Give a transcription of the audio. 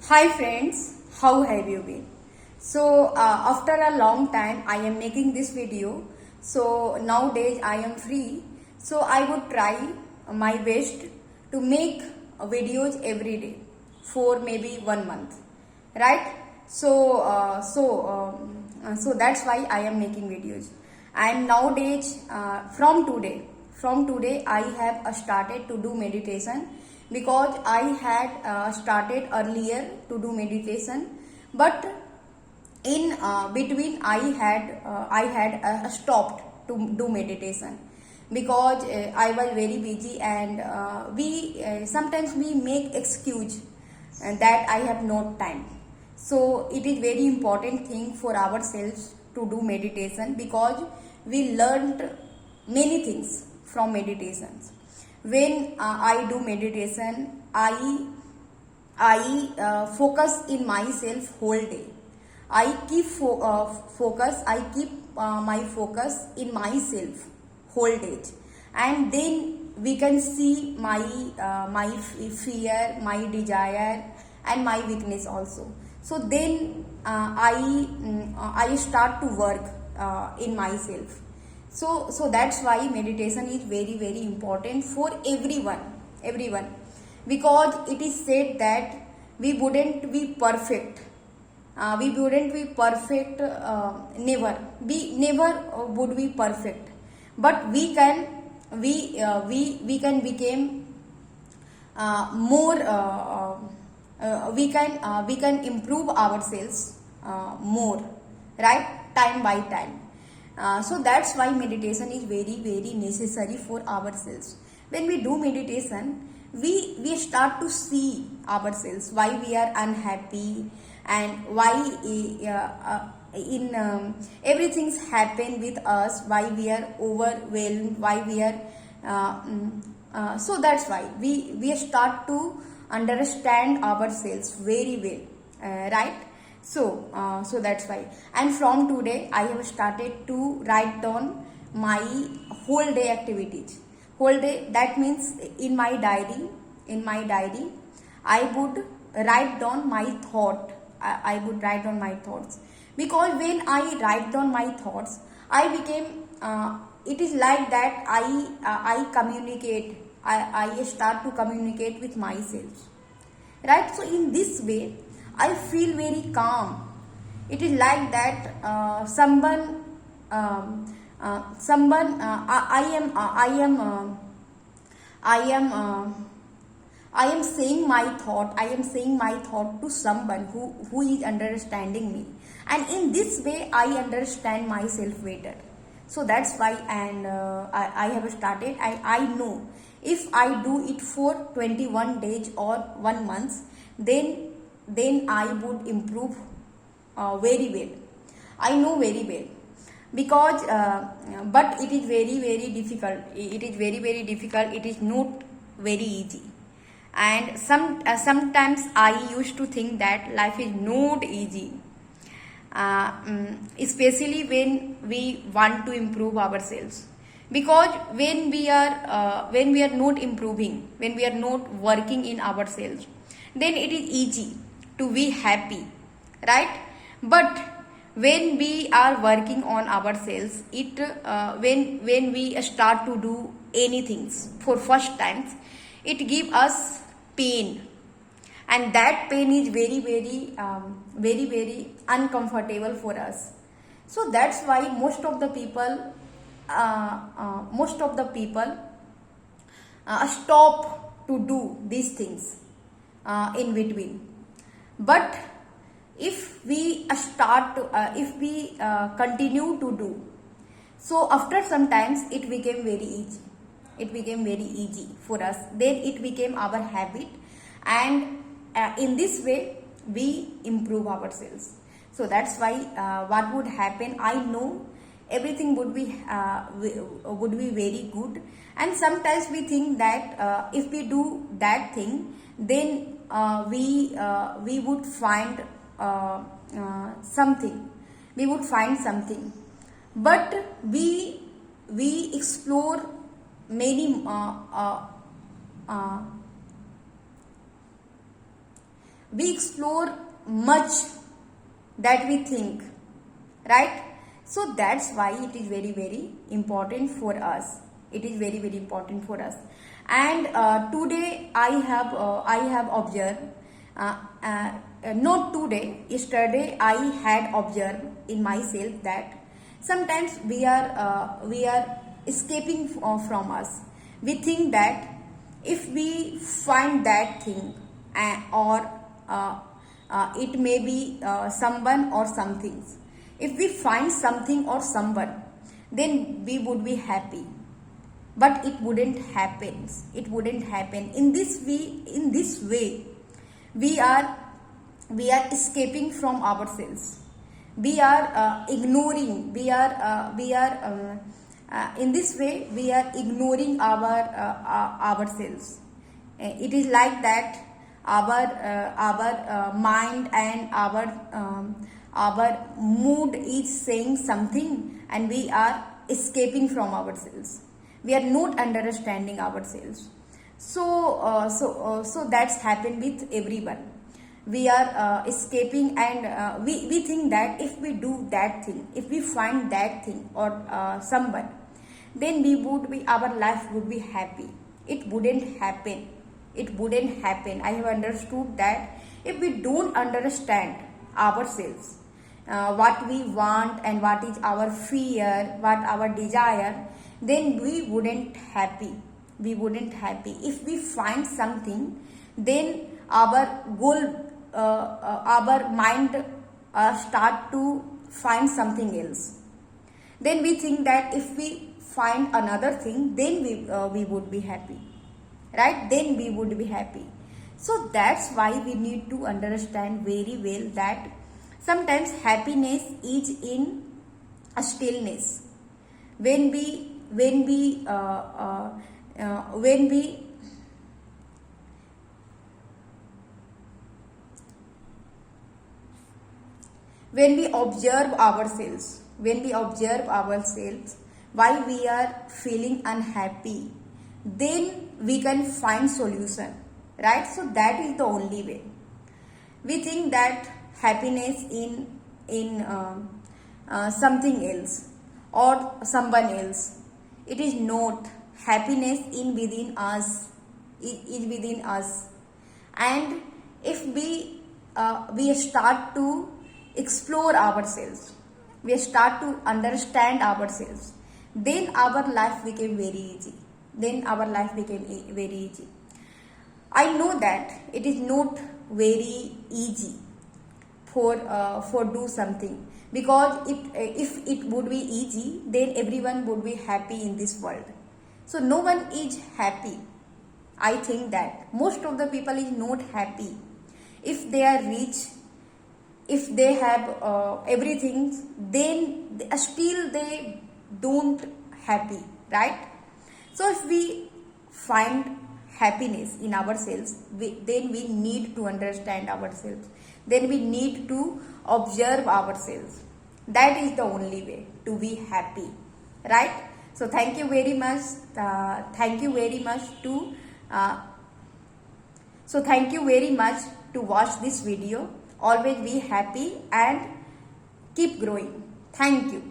Hi friends, how have you been? After a long time I am making this video. So nowadays I am free. So I would try my best to make videos every day for maybe 1 month, right? So that's why I am making videos. And nowadays, from today I have started to do meditation because I had started earlier to do meditation, but in between I had stopped to do meditation because I was very busy, and we sometimes we make excuse that I have no time. So it is very important thing for ourselves to do meditation because we learned many things from meditations. When I do meditation, I focus in myself whole day. I keep focus. I keep my focus in myself whole day, and then we can see my fear, my desire, and my weakness also. So then I start to work in myself. So that's why meditation is very important for everyone, because it is said that we wouldn't be perfect. We never would be perfect, but we can become more we can improve ourselves more, right, time by time. So that's why meditation is very necessary for ourselves. When we do meditation, we start to see ourselves, why we are unhappy, and why in everything's happen with us, why we are overwhelmed, why we are so that's why we start to understand ourselves very well, right? So that's why. And from today I have started to write down my whole day activities. Whole day, that means in my diary I would write down my thought. I would write down my thoughts, because when I write down my thoughts, I became it is like that I communicate. I start to communicate with myself, right? So in this way I feel very calm. It is like that someone I am saying my thought. I am saying my thought to someone who is understanding me, and in this way I understand myself better. So that's why, and I have started. I know if I do it for 21 days or 1 month, then I would improve very well. I know very well, because but it is very difficult. It is very difficult. It is not very easy. And sometimes I used to think that life is not easy, especially when we want to improve ourselves, because when we are not improving, when we are not working in ourselves, then it is easy to be happy, right? But when we are working on ourselves, when we start to do anything for first times, it give us pain, and that pain is very uncomfortable for us. So that's why most of the people stop to do these things in between. But if we continue to do, so after some times it became very easy. It became very easy for us. Then it became our habit, and in this way we improve ourselves. So that's why what would happen, I know everything would be very good. And sometimes we think that if we do that thing, then we would find something. We would find something, but we explore many we explore much that we think, right? So that's why it is very very important for us. It is very very important for us. And today I have observed, uh, uh, not today, yesterday I had observed in myself that sometimes we are escaping from us. We think that if we find that thing, or it may be someone or something, if we find something or someone, then we would be happy. But it wouldn't happen. It wouldn't happen in this way. In this way, we are escaping from ourselves. We are ignoring. We are in this way we are ignoring ourselves. It is like that our mind and our mood is saying something, and we are escaping from ourselves. We are not understanding ourselves. So that's happened with everyone. We are escaping, and we think that if we do that thing, if we find that thing or someone, then our life would be happy. It wouldn't happen. It wouldn't happen. I have understood that if we don't understand ourselves, what we want and what is our fear, what our desire, then we wouldn't happy. We wouldn't happy. If we find something, then our goal, our mind start to find something else. Then we think that if we find another thing, then we would be happy, right? Then we would be happy. So that's why we need to understand very well that sometimes happiness is in a stillness. When we when we when we when we observe ourselves, why we are feeling unhappy, then we can find solution, right? So that is the only way. We think that happiness in something else or someone else. It is not. Happiness in within us. It is within us. And if we start to explore ourselves, we start to understand ourselves, then our life became very easy. Very easy. I know that it is not very easy for do something, because if it would be easy, then everyone would be happy in this world. So no one is happy. I think that most of the people is not happy. If they are rich, if they have everything, then still they don't happy, right? So if we find happiness in ourselves, then we need to understand ourselves. Then we need to observe ourselves. That is the only way to be happy, right? So thank you very much. Thank you very much to. So thank you very much to watch this video. Always be happy and keep growing. Thank you.